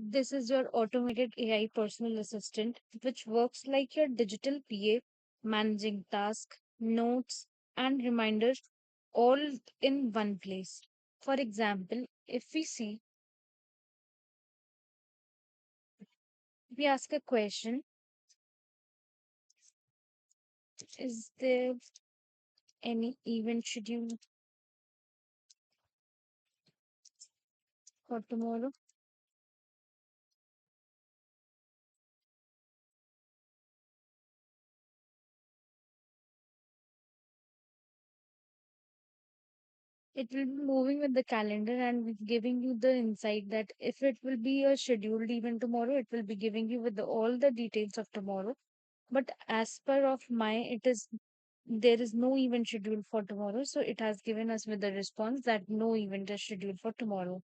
This is your automated AI personal assistant, which works like your digital PA, managing tasks, notes, and reminders all in one place. For example, if we ask a question, is there any event schedule for tomorrow? It will be moving with the calendar and giving you the insight that if it will be a scheduled event tomorrow, it will be giving you with all the details of tomorrow. But as per of my, it is there is no event scheduled for tomorrow, so it has given us with the response that no event is scheduled for tomorrow.